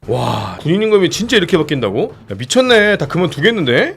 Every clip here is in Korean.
와, 군인임금이 진짜 이렇게 바뀐다고? 야, 미쳤네. 다 그만두겠는데?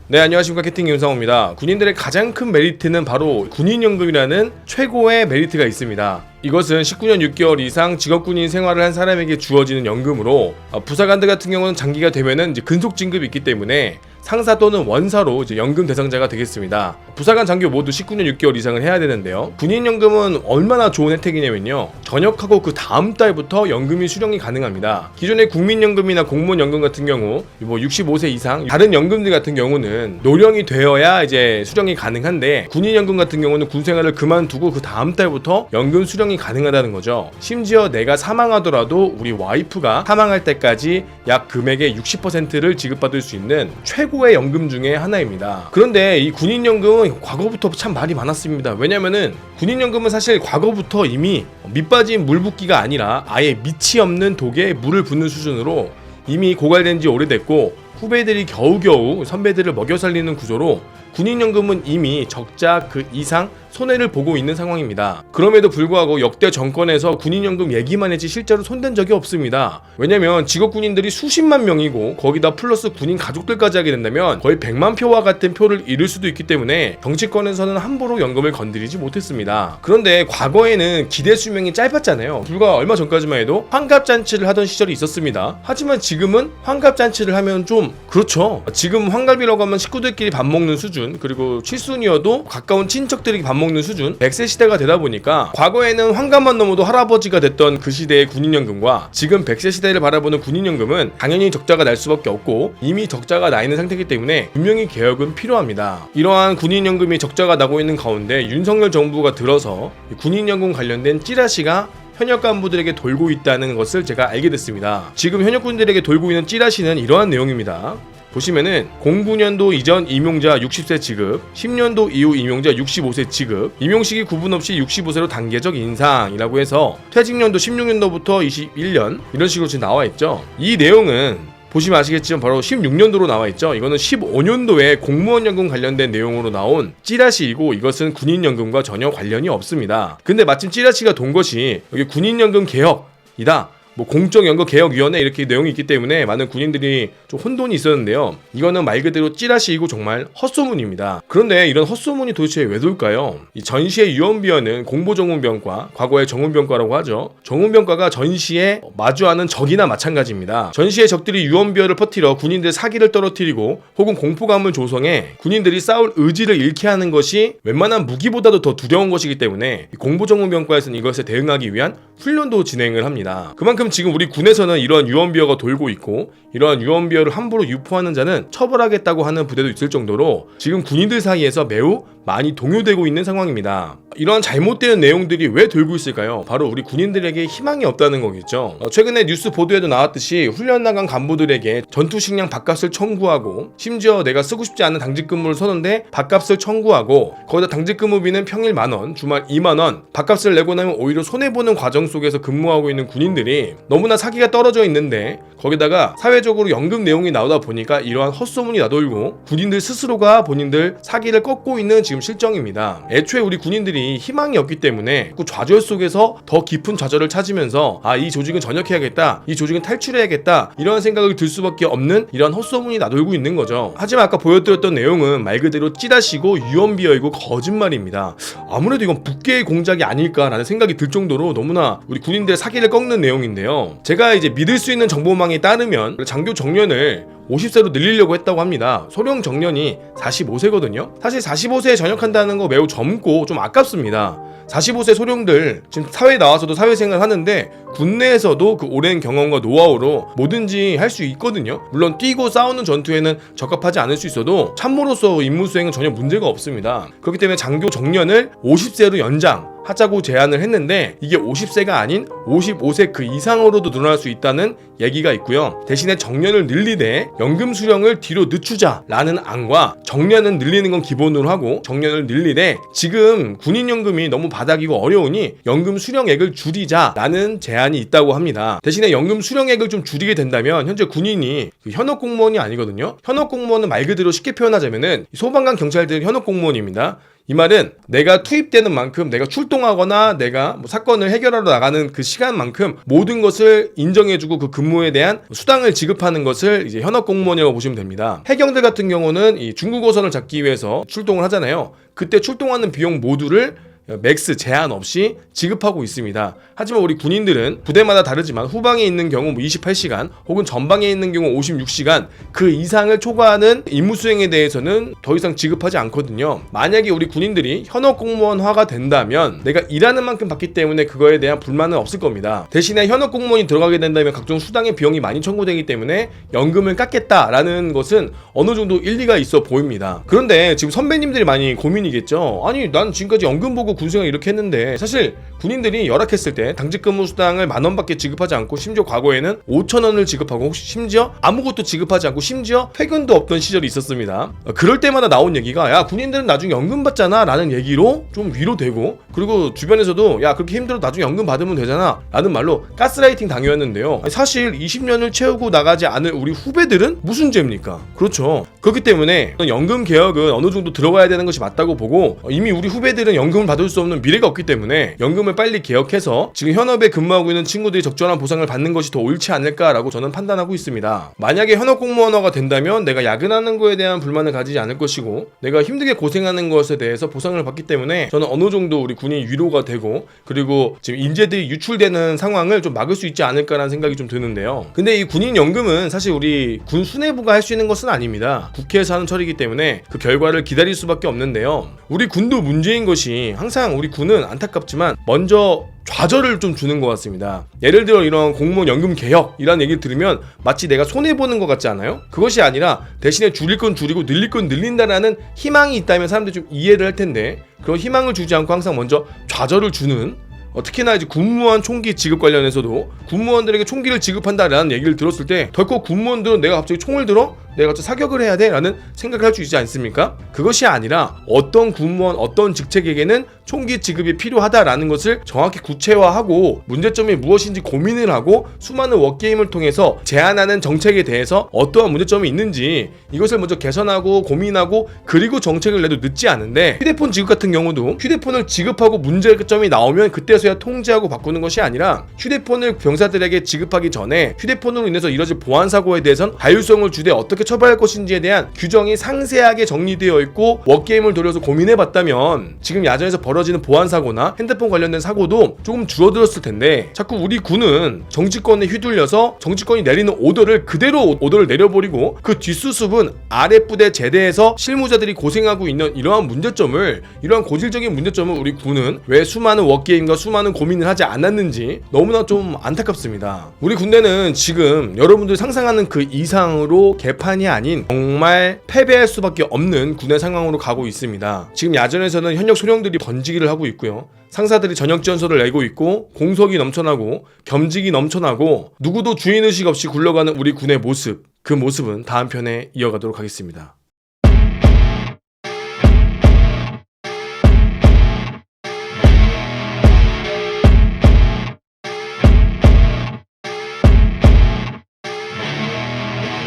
네, 안녕하십니까. 캐팅 윤상호입니다. 군인들의 가장 큰 메리트는 바로 군인연금이라는 최고의 메리트가 있습니다. 이것은 19년 6개월 이상 직업군인 생활을 한 사람에게 주어지는 연금으로, 부사관들 같은 경우는 장기가 되면은 이제 근속 진급이 있기 때문에 상사 또는 원사로 이제 연금 대상자가 되겠습니다. 부사관 장교 모두 19년 6개월 이상을 해야 되는데요. 군인연금은 얼마나 좋은 혜택이냐면요, 전역하고 그 다음 달부터 연금이 수령이 가능합니다. 기존의 국민연금이나 공무원연금 같은 경우 65세 이상 다른 연금들 같은 경우는 노령이 되어야 이제 수령이 가능한데, 군인연금 같은 경우는 군생활을 그만두고 그 다음 달부터 연금 수령이 가능하다는 거죠. 심지어 내가 사망하더라도 우리 와이프가 사망할 때까지 약 금액의 60%를 지급받을 수 있는 최고의 연금 중에 하나입니다. 그런데 이 군인연금은 과거부터 참 말이 많았습니다. 왜냐면은 군인연금은 사실 과거부터 이미 밑빠진 물붓기가 아니라 아예 밑이 없는 독에 물을 붓는 수준으로 이미 고갈된 지 오래됐고, 후배들이 겨우겨우 선배들을 먹여 살리는 구조로 군인연금은 이미 적자 그 이상 손해를 보고 있는 상황입니다. 그럼에도 불구하고 역대 정권에서 군인연금 얘기만 했지 실제로 손댄 적이 없습니다. 왜냐면 직업군인들이 수십만 명이고 거기다 플러스 군인 가족들까지 하게 된다면 거의 100만 표와 같은 표를 잃을 수도 있기 때문에 정치권에서는 함부로 연금을 건드리지 못했습니다. 그런데 과거에는 기대 수명이 짧았잖아요. 불과 얼마 전까지만 해도 환갑잔치를 하던 시절이 있었습니다. 하지만 지금은 환갑잔치를 하면 좀 그렇죠. 지금 환갑이라고 하면 식구들끼리 밥 먹는 수준, 그리고 칠순이어도 가까운 친척들이 밥 먹는 수준, 100세 시대가 되다 보니까 과거에는 환갑만 넘어도 할아버지가 됐던 그 시대의 군인연금과 지금 100세 시대를 바라보는 군인연금은 당연히 적자가 날 수밖에 없고 이미 적자가 나 있는 상태이기 때문에 분명히 개혁은 필요합니다. 이러한 군인연금이 적자가 나고 있는 가운데 윤석열 정부가 들어서 군인연금 관련된 찌라시가 현역 간부들에게 돌고 있다는 것을 제가 알게 됐습니다. 지금 현역군들에게 돌고 있는 찌라시는 이러한 내용입니다. 보시면은 09년도 이전 임용자 60세 지급, 10년도 이후 임용자 65세 지급, 임용시기 구분 없이 65세로 단계적 인상이라고 해서 퇴직년도 16년도부터 21년 이런 식으로 지금 나와 있죠. 이 내용은 보시면 아시겠지만 바로 16년도로 나와 있죠. 이거는 15년도에 공무원연금 관련된 내용으로 나온 찌라시이고 이것은 군인연금과 전혀 관련이 없습니다. 근데 마침 찌라시가 돈 것이 여기 군인연금 개혁이다, 공적연금개혁위원회 이렇게 내용이 있기 때문에 많은 군인들이 좀 혼돈이 있었는데요. 이거는 말 그대로 찌라시이고 정말 헛소문입니다. 그런데 이런 헛소문이 도대체 왜 돌까요? 이 전시의 유언비어는 공보정훈병과, 과거의 정훈병과라고 하죠. 정훈병과가 전시에 마주하는 적이나 마찬가지입니다. 전시의 적들이 유언비어를 퍼뜨려 군인들 사기를 떨어뜨리고 혹은 공포감을 조성해 군인들이 싸울 의지를 잃게 하는 것이 웬만한 무기보다도 더 두려운 것이기 때문에 공보정훈병과에서는 이것에 대응하기 위한 훈련도 진행을 합니다. 그만큼 지금 우리 군에서는 이러한 유언비어가 돌고 있고 이러한 유언비어를 함부로 유포하는 자는 처벌하겠다고 하는 부대도 있을 정도로 지금 군인들 사이에서 매우 많이 동요되고 있는 상황입니다. 이러한 잘못된 내용들이 왜 돌고 있을까요? 바로 우리 군인들에게 희망이 없다는 거겠죠. 최근에 뉴스 보도에도 나왔듯이 훈련 나간 간부들에게 전투식량 밥값을 청구하고, 심지어 내가 쓰고 싶지 않은 당직근무를 서는데 밥값을 청구하고, 거기다 당직근무비는 평일 10,000원, 주말 20,000원, 밥값을 내고 나면 오히려 손해보는 과정 속에서 근무하고 있는 군인들이 너무나 사기가 떨어져 있는데, 거기다가 사회적으로 연금 내용이 나오다 보니까 이러한 헛소문이 나돌고 군인들 스스로가 본인들 사기를 꺾고 있는 지금 실정입니다. 애초에 우리 군인들이 희망이 없기 때문에 그 좌절 속에서 더 깊은 좌절을 찾으면서 이 조직은 전역해야겠다, 이 조직은 탈출해야겠다, 이런 생각을 들 수밖에 없는 이런 헛소문이 나돌고 있는 거죠. 하지만 아까 보여드렸던 내용은 말 그대로 찌라시고 유언비어이고 거짓말입니다. 아무래도 이건 북계의 공작이 아닐까라는 생각이 들 정도로 너무나 우리 군인들의 사기를 꺾는 내용인데요. 제가 이제 믿을 수 있는 정보망에 따르면 장교 정년을 50세로 늘리려고 했다고 합니다. 소령 정년이 45세거든요. 사실 45세에 전역한다는 거 매우 젊고 좀 아깝습니다. 45세 소령들 지금 사회에 나와서도 사회생활 하는데 군내에서도 그 오랜 경험과 노하우로 뭐든지 할 수 있거든요. 물론 뛰고 싸우는 전투에는 적합하지 않을 수 있어도 참모로서 임무 수행은 전혀 문제가 없습니다. 그렇기 때문에 장교 정년을 50세로 연장하자고 제안을 했는데 이게 50세가 아닌 55세 그 이상으로도 늘어날 수 있다는 얘기가 있고요. 대신에 정년을 늘리되 연금 수령을 뒤로 늦추자라는 안과, 정년은 늘리는 건 기본으로 하고 정년을 늘리되 지금 군인연금이 너무 바닥이고 어려우니 연금 수령액을 줄이자라는 제안이 있다고 합니다. 대신에 연금 수령액을 좀 줄이게 된다면 현재 군인이 현역 공무원이 아니거든요. 현역 공무원은 말 그대로 쉽게 표현하자면은 소방관, 경찰들 현역 공무원입니다. 이 말은 내가 투입되는 만큼 내가 출동하거나 내가 뭐 사건을 해결하러 나가는 그 시간만큼 모든 것을 인정해주고 그 근무에 대한 수당을 지급하는 것을 이제 현업 공무원이라고 보시면 됩니다. 해경들 같은 경우는 이 중국어선을 잡기 위해서 출동을 하잖아요. 그때 출동하는 비용 모두를 맥스 제한 없이 지급하고 있습니다. 하지만 우리 군인들은 부대마다 다르지만 후방에 있는 경우 28시간 혹은 전방에 있는 경우 56시간 그 이상을 초과하는 임무 수행에 대해서는 더 이상 지급하지 않거든요. 만약에 우리 군인들이 현업 공무원화가 된다면 내가 일하는 만큼 받기 때문에 그거에 대한 불만은 없을 겁니다. 대신에 현업 공무원이 들어가게 된다면 각종 수당의 비용이 많이 청구되기 때문에 연금을 깎겠다라는 것은 어느 정도 일리가 있어 보입니다. 그런데 지금 선배님들이 많이 고민이겠죠. 아니 난 지금까지 연금 보고 군생활 이렇게 했는데 사실 군인들이 열악했을 때 당직 근무 수당을 10,000원밖에 지급하지 않고 심지어 과거에는 5,000원을 지급하고 심지어 아무것도 지급하지 않고 심지어 퇴근도 없던 시절이 있었습니다. 그럴 때마다 나온 얘기가 야 군인들은 나중에 연금 받잖아 라는 얘기로 좀 위로되고 그리고 주변에서도 야 그렇게 힘들어 나중에 연금 받으면 되잖아 라는 말로 가스라이팅 당했는데요. 사실 20년을 채우고 나가지 않을 우리 후배들은 무슨 죄입니까? 그렇죠. 그렇기 때문에 연금 개혁은 어느 정도 들어가야 되는 것이 맞다고 보고 이미 우리 후배들은 연금을 받을 수 없는 미래가 없기 때문에 연금을 빨리 개혁해서 지금 현업에 근무하고 있는 친구들이 적절한 보상을 받는 것이 더 옳지 않을까라고 저는 판단하고 있습니다. 만약에 현업 공무원화가 된다면 내가 야근하는 거에 대한 불만을 가지지 않을 것이고 내가 힘들게 고생하는 것에 대해서 보상을 받기 때문에 저는 어느 정도 우리 군인이 위로가 되고 그리고 지금 인재들이 유출되는 상황을 좀 막을 수 있지 않을까라는 생각이 좀 드는데요. 근데 이 군인 연금은 사실 우리 군 수뇌부가 할 수 있는 것은 아닙니다. 국회에서 하는 처리이기 때문에 그 결과를 기다릴 수밖에 없는데요. 우리 군도 문제인 것이 항상 우리 군은 안타깝지만 먼저 좌절을 좀 주는 것 같습니다. 예를 들어 이런 공무원 연금 개혁이라는 얘기를 들으면 마치 내가 손해보는 것 같지 않아요? 그것이 아니라 대신에 줄일 건 줄이고 늘릴 건 늘린다라는 희망이 있다면 사람들이 좀 이해를 할 텐데 그런 희망을 주지 않고 항상 먼저 좌절을 주는 특히나 이제 군무원 총기 지급 관련해서도 군무원들에게 총기를 지급한다라는 얘기를 들었을 때 덜컥 군무원들은 내가 갑자기 총을 들어? 내가 갑자기 사격을 해야 돼? 라는 생각을 할 수 있지 않습니까? 그것이 아니라 어떤 군무원, 어떤 직책에게는 총기 지급이 필요하다라는 것을 정확히 구체화하고 문제점이 무엇인지 고민을 하고 수많은 워게임을 통해서 제안하는 정책에 대해서 어떠한 문제점이 있는지 이것을 먼저 개선하고 고민하고 그리고 정책을 내도 늦지 않은데 휴대폰 지급 같은 경우도 휴대폰을 지급하고 문제점이 나오면 그때서야 통제하고 바꾸는 것이 아니라 휴대폰을 병사들에게 지급하기 전에 휴대폰으로 인해서 이뤄질 보안사고에 대해선 자율성을 주되 어떻게 처벌할 것인지에 대한 규정이 상세하게 정리되어 있고 워게임을 돌려서 고민해봤다면 지금 야전에서 벌어지는 보안사고나 핸드폰 관련된 사고도 조금 줄어들었을 텐데 자꾸 우리 군은 정치권에 휘둘려서 정치권이 내리는 오더를 그대로 오더를 내려버리고 그 뒷수습은 아랫부대 제대에서 실무자들이 고생하고 있는 이러한 문제점을 이러한 고질적인 문제점을 우리 군은 왜 수많은 워게임과 수많은 고민을 하지 않았는지 너무나 좀 안타깝습니다. 우리 군대는 지금 여러분들이 상상하는 그 이상으로 개판이 아닌 정말 패배할 수밖에 없는 군의 상황으로 가고 있습니다. 지금 야전에서는 현역 소령들이 번지기를 하고 있고요. 상사들이 전역 지원서를 내고 있고 공석이 넘쳐나고 겸직이 넘쳐나고 누구도 주인의식 없이 굴러가는 우리 군의 모습 그 모습은 다음 편에 이어가도록 하겠습니다.